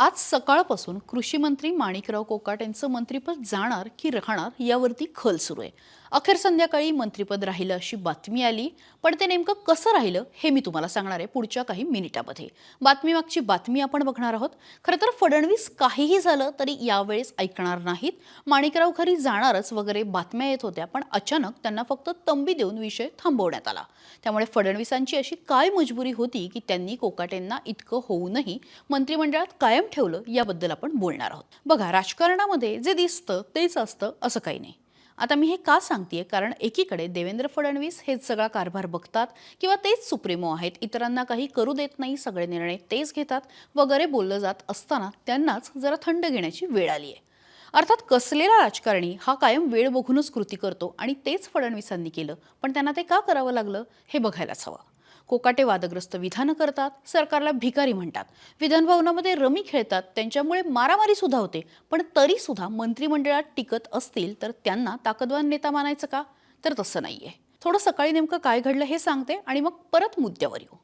आज सकाळपासून कृषी मंत्री माणिकराव कोकाट यांचं मंत्रिपद जाणार की राहणार यावरती खल सुरू आहे. अखेर संध्याकाळी मंत्रिपद राहिलं अशी बातमी आली, पण ते नेमकं कसं राहिलं हे मी तुम्हाला सांगणार आहे पुढच्या काही मिनिटामध्ये. बातमीमागची बातमी आपण बघणार आहोत. खरं तर फडणवीस काहीही झालं तरी यावेळेस ऐकणार नाहीत. माणिकराव घरी जाणारच वगैरे बातम्या येत होत्या, पण अचानक त्यांना फक्त तंबी देऊन विषय थांबवण्यात आला. त्यामुळे फडणवीसांची अशी काय मजबुरी होती की त्यांनी कोकाटेंना इतकं होऊनही मंत्रिमंडळात कायम ठेवलं याबद्दल आपण बोलणार आहोत. बघा, राजकारणामध्ये जे दिसतं तेच असतं असं काही नाही. आता मी हे का सांगतेय, कारण एकीकडे देवेंद्र फडणवीस हेच सगळा कारभार बघतात किंवा तेच सुप्रीमो आहेत, इतरांना काही करू देत नाही, सगळे निर्णय तेच घेतात वगैरे बोललं जात असताना त्यांनाच जरा थंड घेण्याची वेळ आली आहे. अर्थात कसलेला राजकारणी हा कायम वेळ बघूनच कृती करतो आणि तेच फडणवीसांनी केलं, पण त्यांना ते का करावं लागलं हे बघायलाच हवं. कोकाटे वादग्रस्त विधानं करतात, सरकारला भिकारी म्हणतात, विधानभवनामध्ये रमी खेळतात, त्यांच्यामुळे मारामारी सुद्धा होते, पण तरी सुद्धा मंत्रिमंडळात टिकत असतील तर त्यांना ताकदवान नेता मानायचं का? तर तसं नाहीये. थोडं सकाळी नेमकं काय घडलं हे सांगते आणि मग परत मुद्द्यावर येऊ.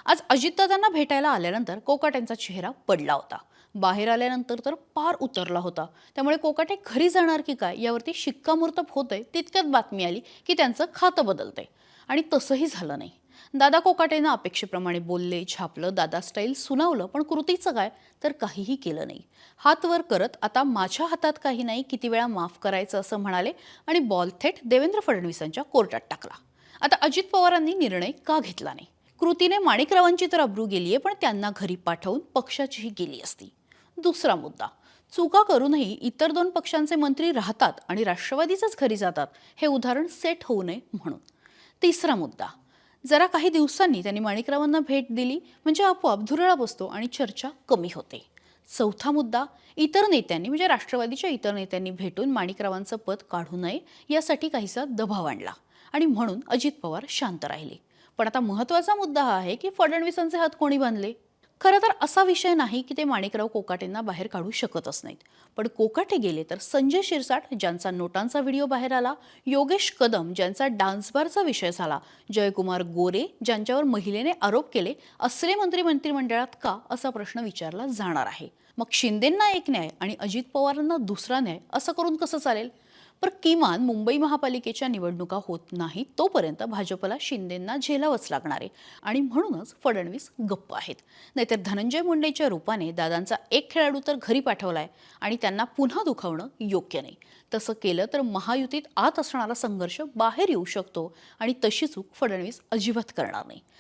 आज अजितदादांना भेटायला आल्यानंतर कोकाटेंचा चेहरा पडला होता. बाहेर आल्यानंतर तर पार उतरला होता. त्यामुळे कोकाटे घरी जाणार की काय यावरती शिक्कामोर्तब होतंय तितक्यात बातमी आली की त्यांचं खातं बदलतंय. आणि तसंही झालं नाही. दादा कोकाटेंना अपेक्षेप्रमाणे बोलले, छापलं, दादा स्टाईल सुनावलं, पण कृतीचं काय? तर काहीही केलं नाही. हात वर करत आता माझ्या हातात काही नाही, किती वेळा माफ करायचं असं म्हणाले आणि बॉल थेट देवेंद्र फडणवीसांच्या कोर्टात टाकला. आता अजित पवारांनी निर्णय का घेतला नाही? कृतीने माणिकरावांची तर अब्रू गेलीये, पण त्यांना घरी पाठवून पक्षाचीही गेली असती. दुसरा मुद्दा, चुका करूनही इतर दोन पक्षांचे मंत्री राहतात आणि राष्ट्रवादीचेच घरी जातात, हे उदाहरण सेट होऊ नये म्हणून. तिसरा मुद्दा, जरा काही दिवसांनी त्यांनी माणिकरावांना भेट दिली म्हणजे आपोआप धुरळा बसतो आणि चर्चा कमी होते. चौथा मुद्दा, इतर नेत्यांनी म्हणजे राष्ट्रवादीच्या इतर नेत्यांनी भेटून माणिकरावांचं पद काढू नये यासाठी काहीसा दबाव आणला आणि म्हणून अजित पवार शांत राहिले. पण आता महत्त्वाचा मुद्दा हा आहे की फडणवीसांचे हात कोणी बांधले? खरं तर असा विषय नाही की ते माणिकराव कोकाटेंना बाहेर काढू शकतच नाहीत. पण कोकाटे गेले तर संजय शिरसाट, ज्यांचा नोटांचा व्हिडिओ बाहेर आला, योगेश कदम, ज्यांचा डान्स बारचा विषय झाला, जयकुमार गोरे, ज्यांच्यावर महिलेने आरोप केले, असले मंत्री मंत्रिमंडळात का, असा प्रश्न विचारला जाणार आहे. मग शिंदेंना एक न्याय आणि अजित पवारांना दुसरा न्याय असं करून कसं चालेल? पण किमान मुंबई महापालिकेच्या निवडणुका होत नाहीत तोपर्यंत भाजपला शिंदेंना झेलावंच लागणार आहे आणि म्हणूनच फडणवीस गप्प आहेत. नाहीतर धनंजय मुंडेच्या रूपाने दादांचा एक खेळाडू तर घरी पाठवलाय आणि त्यांना पुन्हा दुखावणं योग्य नाही. तसं केलं तर महायुतीत आत असणारा संघर्ष बाहेर येऊ शकतो आणि तशी चूक फडणवीस अजिबात करणार नाही.